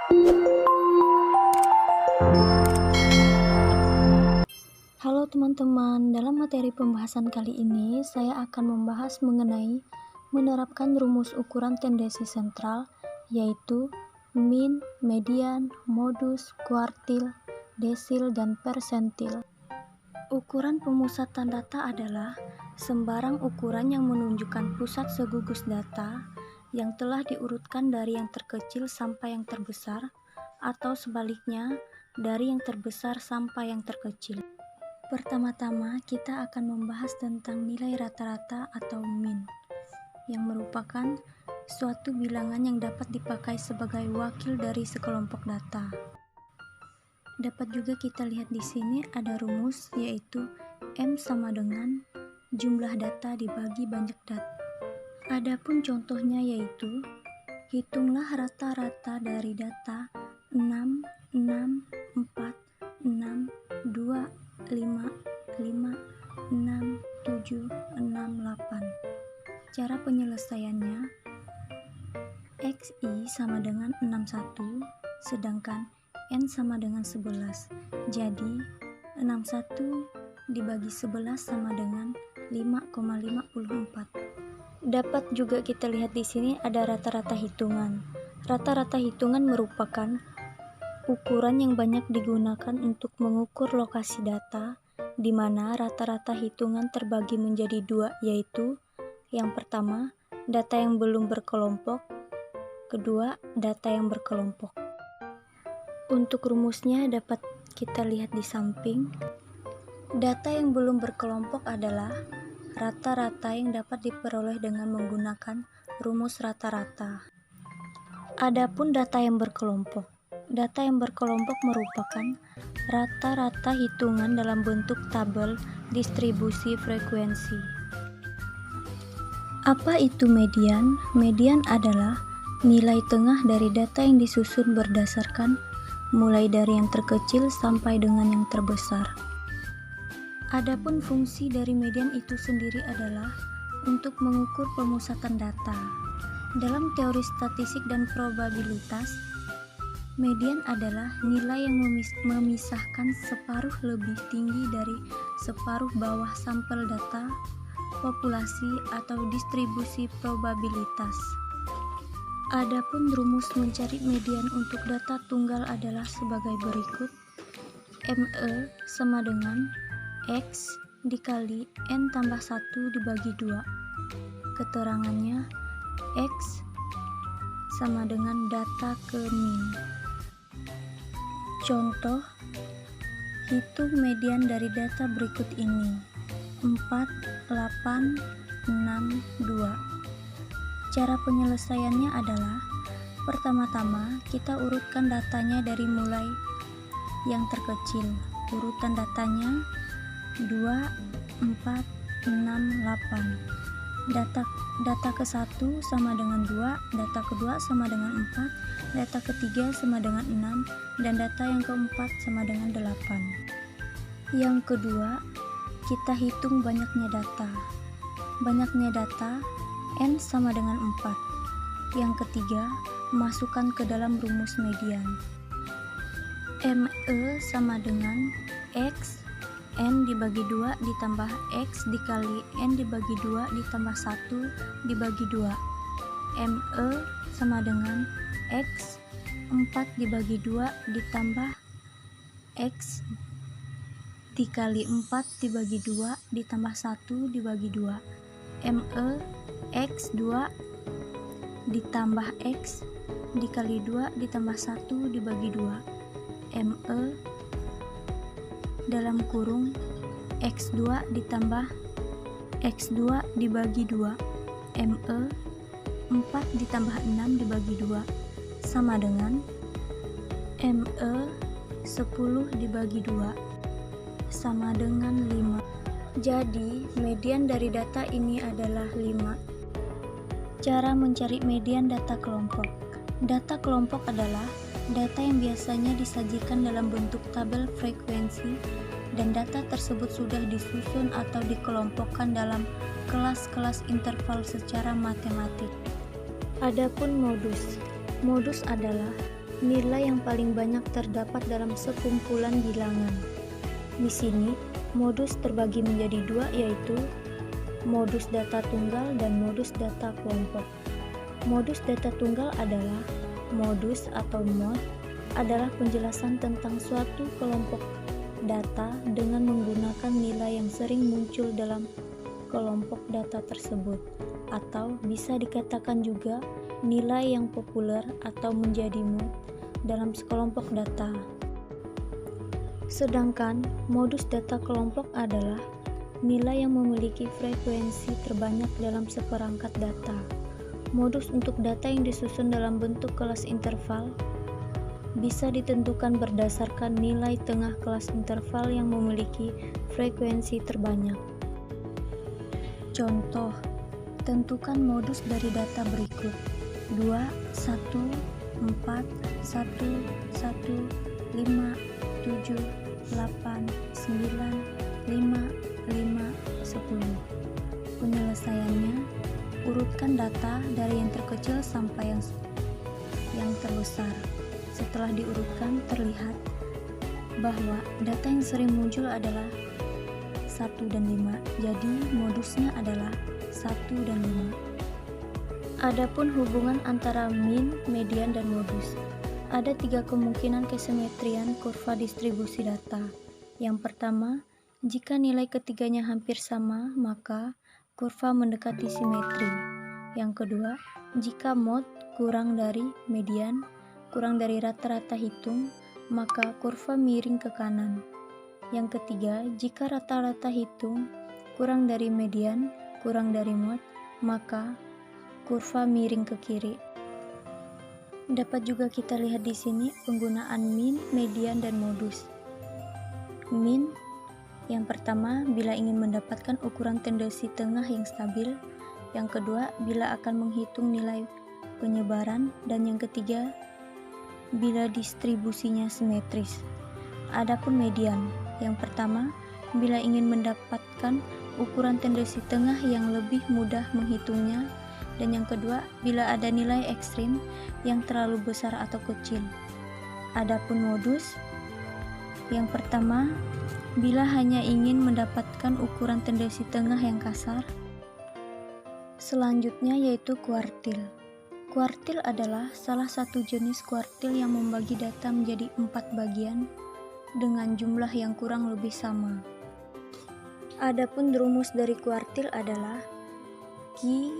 Halo teman-teman, dalam materi pembahasan kali ini saya akan membahas mengenai menerapkan rumus ukuran tendensi sentral, yaitu min, median, modus, kuartil, desil, dan persentil. Ukuran pemusatan data adalah sembarang ukuran yang menunjukkan pusat segugus data yang telah diurutkan dari yang terkecil sampai yang terbesar, atau sebaliknya dari yang terbesar sampai yang terkecil. Pertama-tama, kita akan membahas tentang nilai rata-rata atau min, yang merupakan suatu bilangan yang dapat dipakai sebagai wakil dari sekelompok data. Dapat juga kita lihat di sini ada rumus, yaitu M sama dengan jumlah data dibagi banyak data. Adapun contohnya yaitu, hitunglah rata-rata dari data 6, 6, 4, 6, 2, 5, 5, 6, 7, 6, 8. Cara penyelesaiannya, XI sama dengan 61, sedangkan N sama dengan 11. Jadi, 61 dibagi 11 sama dengan 5,54. Dapat juga kita lihat di sini ada rata-rata hitungan. Rata-rata hitungan merupakan ukuran yang banyak digunakan untuk mengukur lokasi data, di mana rata-rata hitungan terbagi menjadi dua, yaitu yang pertama, data yang belum berkelompok, kedua, data yang berkelompok. Untuk rumusnya dapat kita lihat di samping. Data yang belum berkelompok adalah rata-rata yang dapat diperoleh dengan menggunakan rumus rata-rata. Adapun data yang berkelompok merupakan rata-rata hitungan dalam bentuk tabel distribusi frekuensi. Apa itu median? Median adalah nilai tengah dari data yang disusun berdasarkan mulai dari yang terkecil sampai dengan yang terbesar. Adapun fungsi dari median itu sendiri adalah untuk mengukur pemusatan data. Dalam teori statistik dan probabilitas, median adalah nilai yang memisahkan separuh lebih tinggi dari separuh bawah sampel data, populasi, atau distribusi probabilitas. Adapun rumus mencari median untuk data tunggal adalah sebagai berikut. ME sama dengan X dikali N tambah 1 dibagi 2. Keterangannya, X sama dengan data ke min. Contoh, hitung median dari data berikut ini, 4, 8, 6, 2. Cara penyelesaiannya adalah, pertama-tama kita urutkan datanya dari mulai yang terkecil. Urutan datanya 2, 4, 6, 8. Data ke-1 sama dengan 2, data kedua sama dengan 4, data ketiga sama dengan 6, dan data yang keempat sama dengan 8. Yang kedua, kita hitung banyaknya data. Banyaknya data, N sama dengan 4. Yang ketiga, masukkan ke dalam rumus median. ME sama dengan X N dibagi 2 ditambah X dikali N dibagi 2 ditambah 1 dibagi 2. ME sama dengan X 4 dibagi 2 ditambah X dikali 4 dibagi 2 ditambah 1 dibagi 2. ME X 2 ditambah X dikali 2 ditambah 1 dibagi 2. ME dalam kurung X2 ditambah X2 dibagi 2. ME 4 ditambah 6 dibagi 2 sama dengan ME 10 dibagi 2 sama dengan 5. Jadi median dari data ini adalah 5. Cara mencari median data kelompok. Data kelompok adalah data yang biasanya disajikan dalam bentuk tabel frekuensi, dan data tersebut sudah disusun atau dikelompokkan dalam kelas-kelas interval secara matematik. Adapun modus adalah nilai yang paling banyak terdapat dalam sekumpulan bilangan. Di sini, modus terbagi menjadi dua, yaitu modus data tunggal dan modus data kelompok. Modus data tunggal adalah modus atau mod adalah penjelasan tentang suatu kelompok data dengan menggunakan nilai yang sering muncul dalam kelompok data tersebut, atau bisa dikatakan juga nilai yang populer atau menjadi mod dalam sekelompok data. Sedangkan modus data kelompok adalah nilai yang memiliki frekuensi terbanyak dalam seperangkat data. Modus untuk data yang disusun dalam bentuk kelas interval bisa ditentukan berdasarkan nilai tengah kelas interval yang memiliki frekuensi terbanyak. Contoh, tentukan modus dari data berikut: 2, 1, 4, 1, 1, 5, 7, 8, 9, 5, 5, 10. Penyelesaiannya, urutkan data dari yang terkecil sampai yang terbesar. Setelah diurutkan, terlihat bahwa data yang sering muncul adalah 1 dan 5, jadi modusnya adalah 1 dan 5. Adapun hubungan antara min, median, dan modus. Ada 3 kemungkinan kesimetrian kurva distribusi data. Yang pertama, jika nilai ketiganya hampir sama, maka kurva mendekati simetri. Yang kedua, jika mod kurang dari median, kurang dari rata-rata hitung, maka kurva miring ke kanan. Yang ketiga, jika rata-rata hitung kurang dari median, kurang dari mod, maka kurva miring ke kiri. Dapat juga kita lihat di sini penggunaan min, median, dan modus. Min, yang pertama, bila ingin mendapatkan ukuran tendensi tengah yang stabil. Yang kedua, bila akan menghitung nilai penyebaran. Dan yang ketiga, bila distribusinya simetris. Adapun median, yang pertama, bila ingin mendapatkan ukuran tendensi tengah yang lebih mudah menghitungnya. Dan yang kedua, bila ada nilai ekstrim yang terlalu besar atau kecil. Adapun modus, yang pertama, bila hanya ingin mendapatkan ukuran tendensi tengah yang kasar. Selanjutnya yaitu kuartil. Kuartil adalah salah satu jenis kuartil yang membagi data menjadi 4 bagian dengan jumlah yang kurang lebih sama. Adapun rumus dari kuartil adalah Q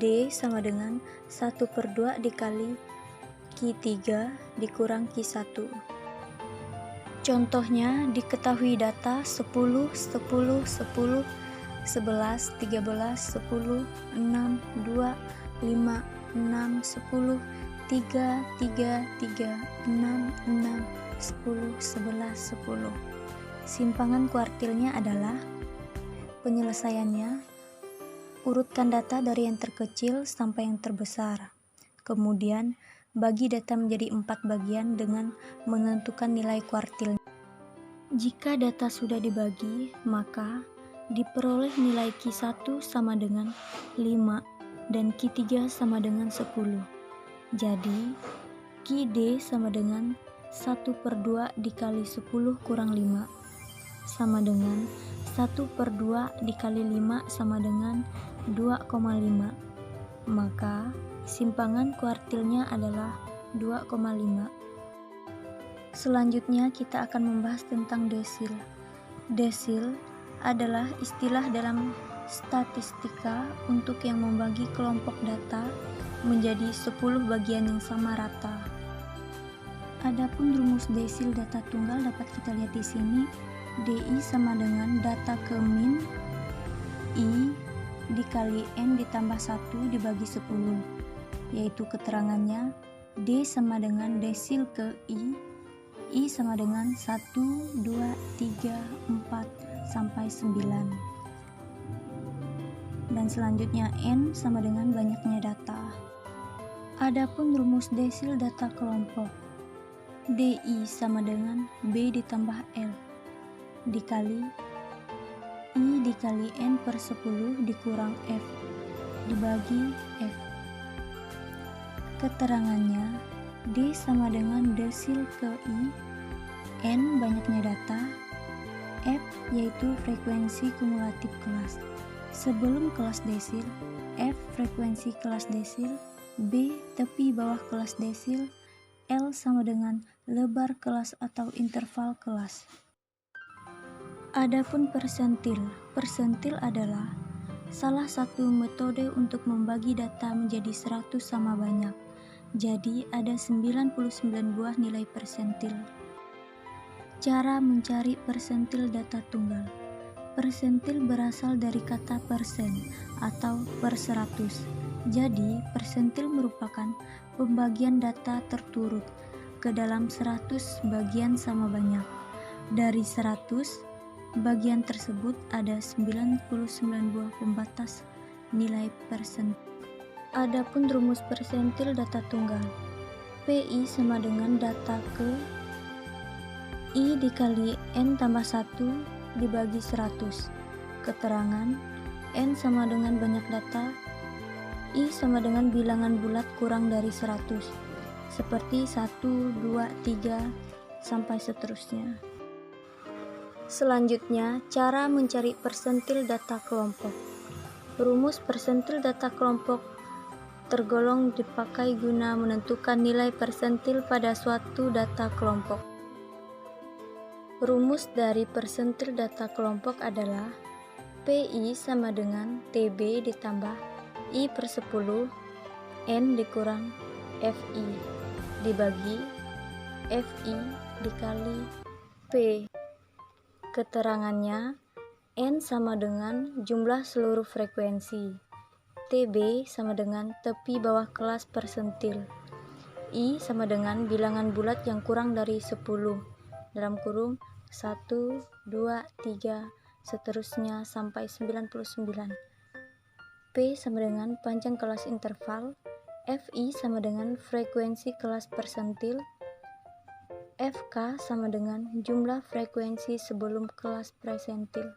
D sama dengan 1/2 dikali Q3 dikurang Q1. Contohnya, diketahui data 10, 10, 10, 11, 13, 10, 6, 2, 5, 6, 10, 3, 3, 3, 6, 6, 10, 11, 10. Simpangan kuartilnya adalah, penyelesaiannya, urutkan data dari yang terkecil sampai yang terbesar. Kemudian, bagi data menjadi 4 bagian dengan menentukan nilai kuartil. Jika data sudah dibagi, maka diperoleh nilai Q1 sama dengan 5 dan Q3 sama dengan 10. Jadi, QD sama dengan 1/2 dikali 10 kurang 5 sama dengan 1/2 dikali 5 sama dengan 2,5. Maka simpangan kuartilnya adalah 2,5. Selanjutnya kita akan membahas tentang desil. Desil adalah istilah dalam statistika untuk yang membagi kelompok data menjadi 10 bagian yang sama rata. Adapun rumus desil data tunggal dapat kita lihat di sini. DI sama dengan data ke min I dikali N ditambah 1 dibagi 10, yaitu keterangannya D sama dengan desil ke I sama dengan 1, 2, 3, 4, sampai 9. Dan selanjutnya N sama dengan banyaknya data. Adapun rumus desil data kelompok, DI sama dengan B ditambah L dikali I dikali N/10 dikurang F dibagi F. Keterangannya, D sama dengan desil ke I. N banyaknya data. F yaitu frekuensi kumulatif kelas sebelum kelas desil. F frekuensi kelas desil. B tepi bawah kelas desil. L sama dengan lebar kelas atau interval kelas. Adapun persentil. Persentil adalah salah satu metode untuk membagi data menjadi 100 sama banyak. Jadi ada 99 buah nilai persentil. Cara mencari persentil data tunggal. Persentil berasal dari kata persen atau per 100. Jadi, persentil merupakan pembagian data terturut ke dalam 100 bagian sama banyak. Dari 100 bagian tersebut ada 99 buah pembatas nilai persentil. Adapun rumus persentil data tunggal. PI sama dengan data ke I dikali N tambah 1 dibagi 100. Keterangan N sama dengan banyak data, I sama dengan bilangan bulat kurang dari 100, seperti 1, 2, 3, sampai seterusnya. Selanjutnya, cara mencari persentil data kelompok. Rumus persentil data kelompok tergolong dipakai guna menentukan nilai persentil pada suatu data kelompok. Rumus dari persentil data kelompok adalah PI sama dengan TB ditambah I per 10 N dikurang FI dibagi FI dikali P. Keterangannya, N sama dengan jumlah seluruh frekuensi, TB sama dengan tepi bawah kelas persentil, I sama dengan bilangan bulat yang kurang dari 10 dalam kurung 1, 2, 3, seterusnya sampai 99. P sama dengan panjang kelas interval. FI sama dengan frekuensi kelas persentil. FK sama dengan jumlah frekuensi sebelum kelas persentil.